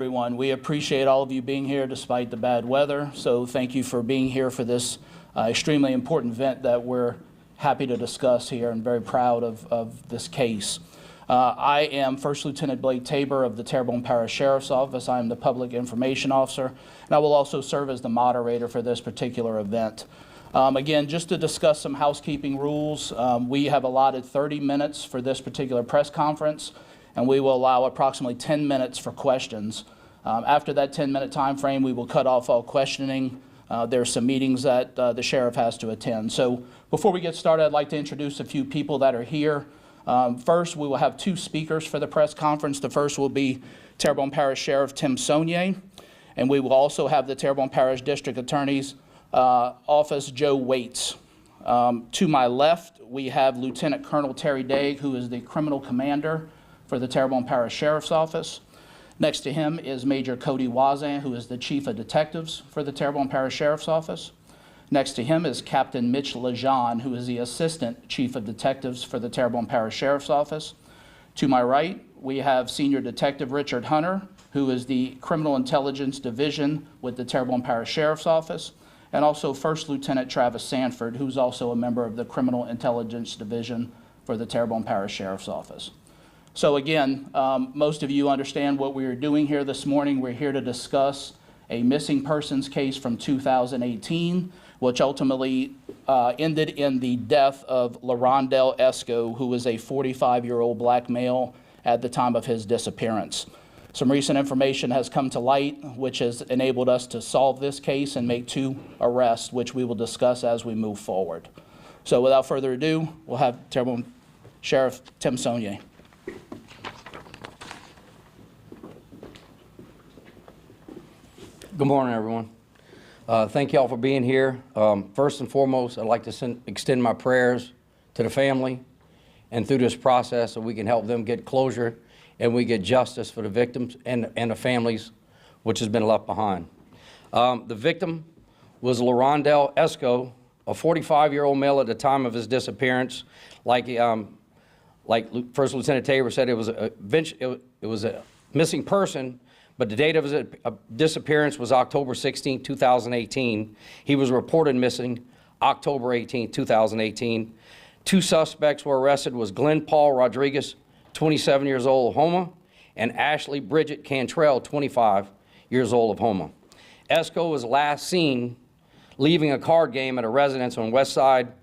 Everyone, we appreciate all of you being here despite the bad weather. So thank you for being here for this extremely important event that we're happy to discuss here and very proud of this case. I am First Lieutenant Blake Tabor of the Terrebonne Parish Sheriff's Office. I am the Public Information Officer, and I will also serve as the moderator for this particular event. Again, just to discuss some housekeeping rules, we have allotted 30 minutes for this particular press conference, and we will allow approximately 10 minutes for questions. After that 10-minute time frame, we will cut off all questioning. There are some meetings that the sheriff has to attend. So before we get started, I'd like to introduce a few people that are here. First, we will have two speakers for the press conference. The first will be Terrebonne Parish Sheriff Tim Saunier, and we will also have the Terrebonne Parish District Attorney's Office, Joe Waits. To my left, we have Lieutenant Colonel Terry Daig, who is the criminal commander for the Terrebonne Parish Sheriff's Office. Next to him is Major Cody Wazan, who is the Chief of Detectives for the Terrebonne Parish Sheriff's Office. Next to him is Captain Mitch Lejean, who is the Assistant Chief of Detectives for the Terrebonne Parish Sheriff's Office. To my right, we have Senior Detective Richard Hunter, who is the Criminal Intelligence Division with the Terrebonne Parish Sheriff's Office, and also First Lieutenant Travis Sanford, who's also a member of the Criminal Intelligence Division for the Terrebonne Parish Sheriff's Office. So again, most of you understand what we are doing here this morning. We're here to discuss a missing persons case from 2018, which ultimately ended in the death of LaRondell Esco, who was a 45-year-old black male at the time of his disappearance. Some recent information has come to light, which has enabled us to solve this case and make two arrests, which we will discuss as we move forward. So without further ado, we'll have Terrebonne Sheriff Tim Saunier. Good morning, everyone. Thank you all for being here. First and foremost, I'd like to extend my prayers to the family and through this process so we can help them get closure and we get justice for the victims and the families which has been left behind. The victim was LaRondell Esco, a 45-year-old male at the time of his disappearance. Like First Lieutenant Tabor said, it was a missing person, but the date of his disappearance was October 16, 2018. He was reported missing October 18, 2018. Two suspects were arrested, was Glenn Paul Rodriguez, 27 years old of Houma, and Ashley Bridget Cantrell, 25 years old of Houma. Esco was last seen leaving a card game at a residence on west side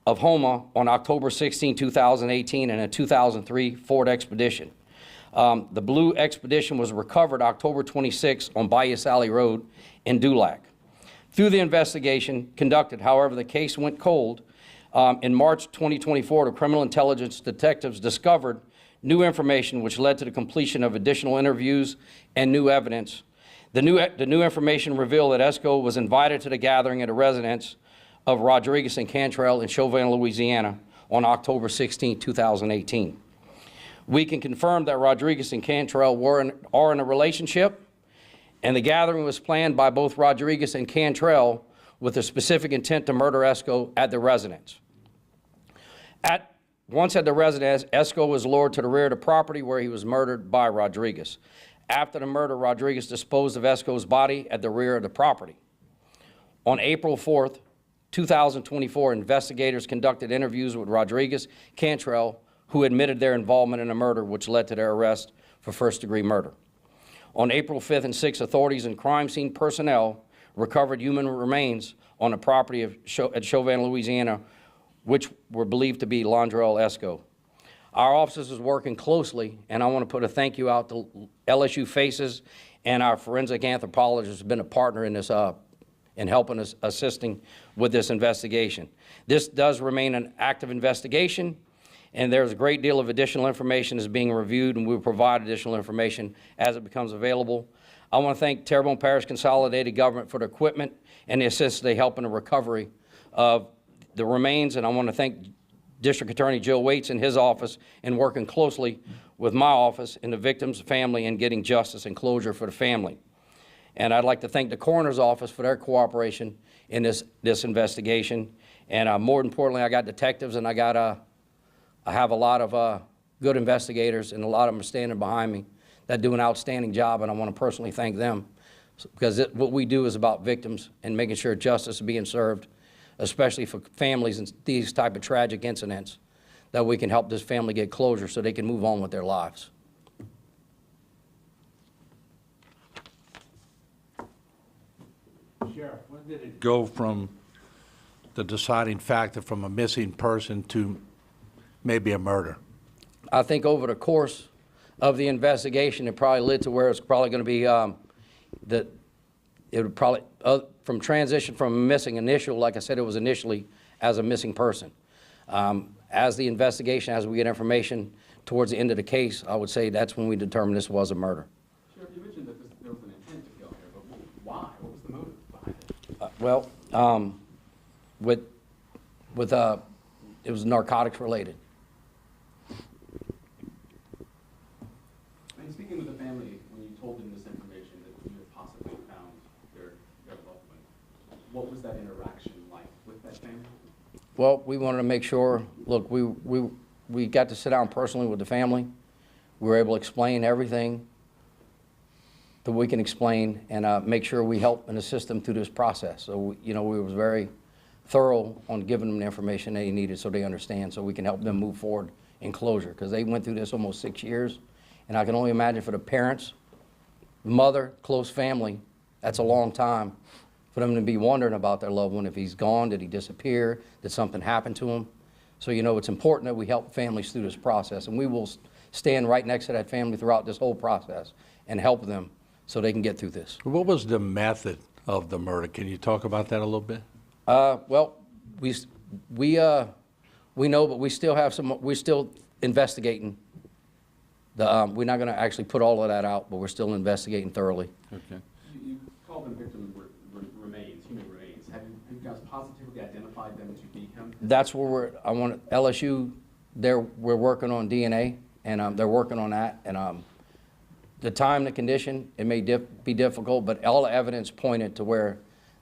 of Houma on October 16, 2018 in a 2003 Ford Expedition. The blue Expedition was recovered October 26 on Bayou Sally Road in Dulac. Through the investigation conducted, however, the case went cold. In March 2024, the criminal intelligence detectives discovered new information which led to the completion of additional interviews and new evidence. The new information revealed that Esco was invited to the gathering at a residence of Rodriguez and Cantrell in Chauvin, Louisiana on October 16, 2018. We can confirm that Rodriguez and Cantrell are in a relationship, and the gathering was planned by both Rodriguez and Cantrell with a specific intent to murder Esco at the residence. Once at the residence, Esco was lured to the rear of the property where he was murdered by Rodriguez. After the murder, Rodriguez disposed of Esco's body at the rear of the property. On April 4th, 2024, investigators conducted interviews with Rodriguez, Cantrell, who admitted their involvement in the murder, which led to their arrest for first-degree murder. On April 5th and 6th, authorities and crime scene personnel recovered human remains on the property at Chauvin, Louisiana, which were believed to be Londrell Esco. Our officers is working closely, and I want to put a thank you out to LSU Faces and our forensic anthropologist has been a partner in this, in helping us, assisting with this investigation. This does remain an active investigation, and there's a great deal of additional information is being reviewed, and we will provide additional information as it becomes available. I want to thank Terrebonne Parish Consolidated Government for the equipment and the assistance they help in the recovery of the remains, and I want to thank District Attorney Joe Waits and his office in working closely with my office and the victim's family in getting justice and closure for the family. And I'd like to thank the coroner's office for their cooperation in this investigation. And more importantly, I got detectives and I have a lot of good investigators, and a lot of them are standing behind me that do an outstanding job, and I want to personally thank them, because what we do is about victims and making sure justice is being served, especially for families in these type of tragic incidents, that we can help this family get closure so they can move on with their lives. Sheriff, when did it go from the deciding factor from a missing person to maybe a murder? I think over the course of the investigation, it probably led to where it's probably going to be that it would probably, from transition from missing initial, like I said, it was initially as a missing person. As the investigation, as we get information towards the end of the case, I would say that's when we determined this was a murder. Sheriff, you mentioned that there was an intent to kill here, but why? What was the motive behind it? It was narcotics related. And speaking with the family, when you told them this information that you had possibly found their loved one, what was that interaction like with that family? Well, we wanted to make sure, look, we got to sit down personally with the family. We were able to explain everything that we can explain and make sure we help and assist them through this process. So, we was very thorough on giving them the information they needed so they understand, so we can help them move forward in closure, because they went through this almost 6 years. And I can only imagine for the parents, mother, close family, that's a long time for them to be wondering about their loved one. If he's gone, did he disappear? Did something happen to him? So, it's important that we help families through this process. And we will stand right next to that family throughout this whole process and help them so they can get through this. What was the method of the murder? Can you talk about that a little bit? Well, we know, but we still have we're still investigating. We're not going to actually put all of that out, but we're still investigating thoroughly. Okay. You called them victim remains, human remains. Have you guys positively identified them to be him? That's where LSU, we're working on DNA, and they're working on that. And the time, the condition, it may be difficult, but all the evidence pointed to where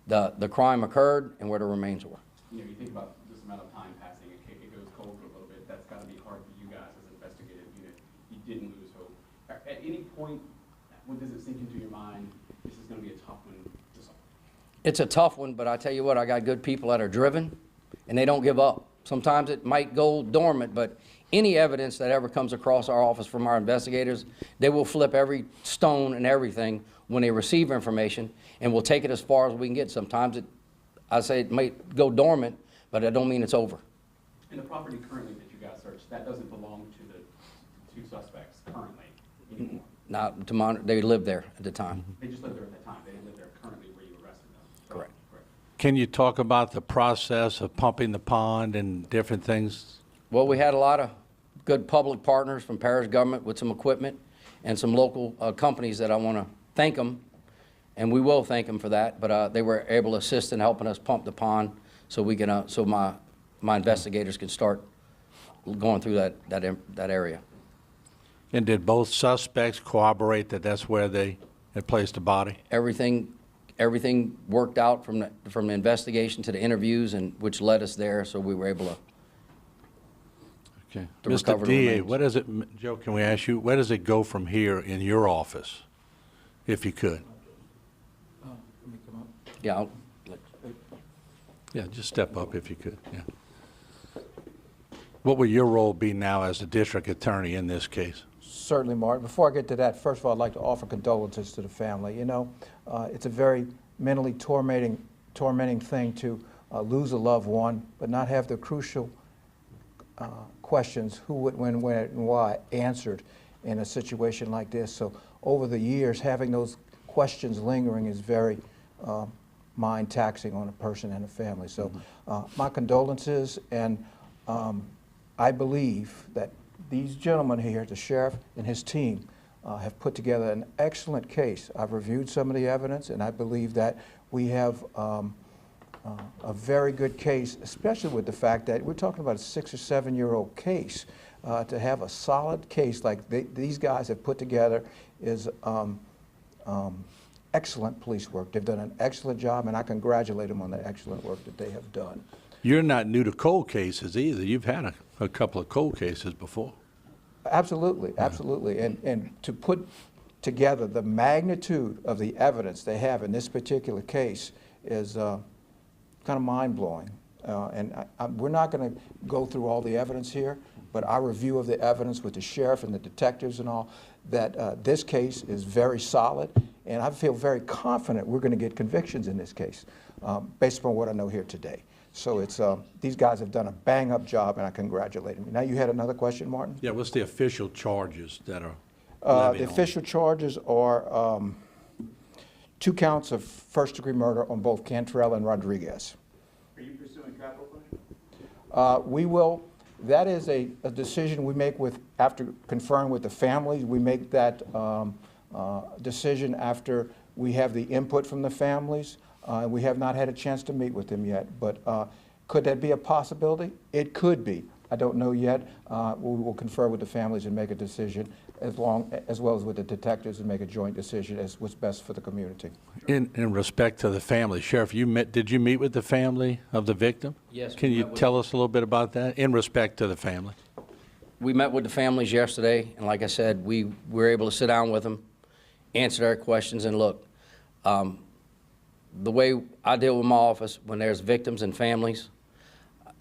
the crime occurred and where the remains were. You think about this amount of time passing, it goes cold for a little bit. That's got to be hard for you guys as an investigative unit. You didn't lose hope. At any point, when does it sink into your mind, this is going to be a tough one to solve? It's a tough one, but I tell you what, I got good people that are driven, and they don't give up. Sometimes it might go dormant, but any evidence that ever comes across our office from our investigators, they will flip every stone and everything when they receive information, and we'll take it as far as we can get. Sometimes I say it might go dormant, but I don't mean it's over. And the property currently that you guys searched, that doesn't belong to the two suspects currently anymore? Not to monitor, they lived there at the time. They just lived there at the time. They didn't live there currently where you arrested them. Correct. Can you talk about the process of pumping the pond and different things? Well, we had a lot of good public partners from parish government with some equipment and some local companies that I want to thank them, and we will thank them for that, but they were able to assist in helping us pump the pond so we can, so my investigators can start going through that area. And did both suspects corroborate that that's where they had placed the body? Everything worked out from the investigation to the interviews, and which led us there, so we were able to Okay. to recover Mr. the DA, remains. what does it, Joe, can we ask you, where does it go from here in your office, if you could? Yeah, Yeah, just step up if you could, yeah. What will your role be now as the district attorney in this case? Certainly, Mark. Before I get to that, first of all, I'd like to offer condolences to the family. It's a very mentally tormenting thing to lose a loved one, but not have the crucial questions, who, what, when, where, and why, answered in a situation like this. So over the years, having those questions lingering is very mind taxing on a person and a family. So my condolences, and I believe that these gentlemen here, the sheriff and his team, have put together an excellent case. I've reviewed some of the evidence, and I believe that we have a very good case, especially with the fact that we're talking about a 6 or 7 year old case. To have a solid case like these guys have put together is excellent police work. They've done an excellent job, and I congratulate them on the excellent work that they have done. You're not new to cold cases either. You've had a couple of cold cases before. Absolutely, absolutely. And to put together, the magnitude of the evidence they have in this particular case is kind of mind-blowing. We're not going to go through all the evidence here, but our review of the evidence with the sheriff and the detectives and all, that this case is very solid, and I feel very confident we're going to get convictions in this case, based upon what I know here today. So it's, these guys have done a bang-up job, and I congratulate them. Now, you had another question, Martin? Yeah, what's the official charges that are The levied on? official charges are 2 counts of first-degree murder on both Cantrell and Rodriguez. Are you pursuing capital punishment? We will, that is a decision we make with, after conferring with the families. We make that decision after we have the input from the families. We have not had a chance to meet with them yet, but could that be a possibility? It could be. I don't know yet. We will confer with the families and make a decision, as well as with the detectives, and make a joint decision as what's best for the community. In respect to the family, Sheriff, did you meet with the family of the victim? Yes, Can we you met with- tell us a little bit about that, in respect to the family? We met with the families yesterday, and like I said, we were able to sit down with them, answer their questions, and look, the way I deal with my office, when there's victims and families,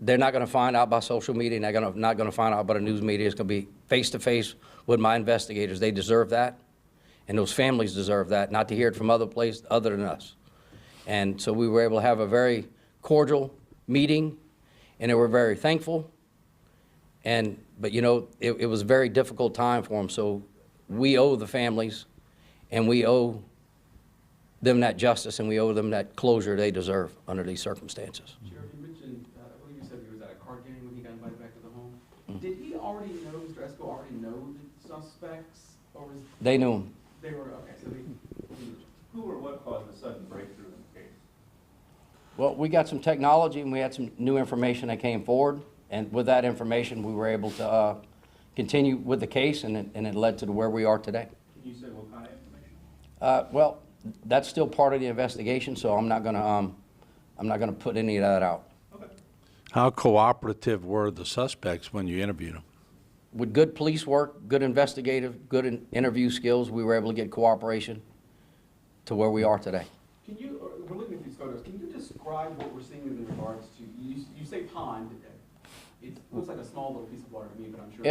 they're not going to find out by social media, and they're not going to find out by the news media. It's going to be face-to-face with my investigators. They deserve that, and those families deserve that, not to hear it from other places other than us. And so we were able to have a very cordial meeting, and they were very thankful. But you know, it was a very difficult time for them, so we owe the families, and we owe them that justice, and we owe them that closure they deserve under these circumstances. Sheriff, you mentioned, I believe you said he was at a card game when he got invited back to the home. Did he already know, Mr. Esco already know the suspects, or was They knew them. they were, okay, so they, Who or what caused the sudden breakthrough in the case? Well, we got some technology, and we had some new information that came forward, and with that information, we were able to continue with the case, and it led to where we are today. Can you say what kind of information? Well, that's still part of the investigation, so I'm not gonna put any of that out. Okay. How cooperative were the suspects when you interviewed them? With good police work, good investigative, good interview skills, we were able to get cooperation to where we are today. can you, we're looking at these photos, can you describe what we're seeing in regards to, you say pond, it looks like a small little piece of water to me, but I'm sure.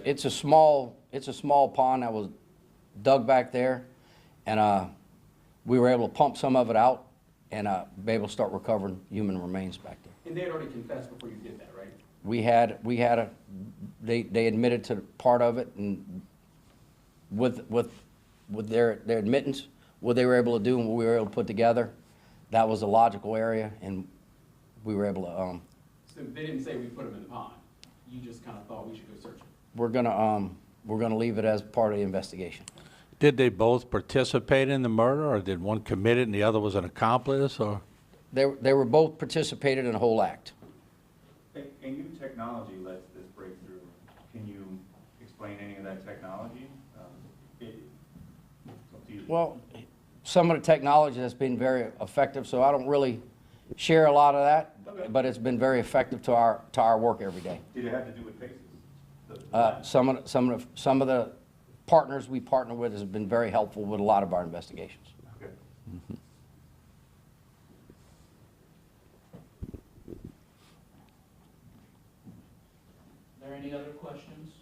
It's a small pond that was dug back there, and we were able to pump some of it out and be able to start recovering human remains back there. And they had already confessed before you did that, right? They admitted to part of it, and with their admittance, what they were able to do and what we were able to put together, that was a logical area, and we were able to, So they didn't say we put them in the pond, you just kind of thought we should go search them? we're gonna leave it as part of the investigation. Did they both participate in the murder, or did one commit it and the other was an accomplice, or? They were both participated in the whole act. And new technology led to this breakthrough. Can you explain any of that technology? It's up to you. Well, some of the technology has been very effective, so I don't really share a lot of that, Okay. but it's been very effective to our work every day. Did it have to do with cases? Some of the partners we partner with has been very helpful with a lot of our investigations. Okay. Are there any other questions?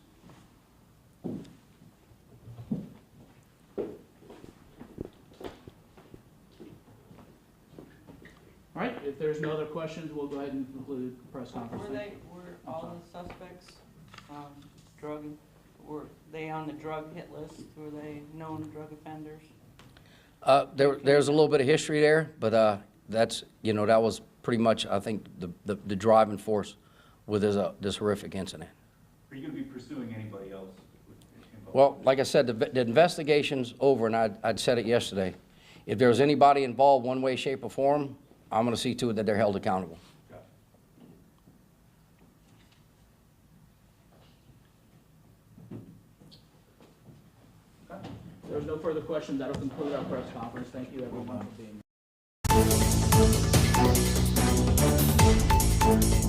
All right, if there's no other questions, we'll go ahead and conclude the press conference. Were all the suspects, were they on the drug hit list? Were they known drug offenders? There's a little bit of history there, but that's, that was pretty much, I think, the driving force with this horrific incident. Are you going to be pursuing anybody else? Involved? Well, like I said, the investigation's over, and I'd said it yesterday. If there's anybody involved one way, shape, or form, I'm going to see to it that they're held accountable. Gotcha. If there's no further questions, that'll conclude our press conference. Thank you, everyone, for being here.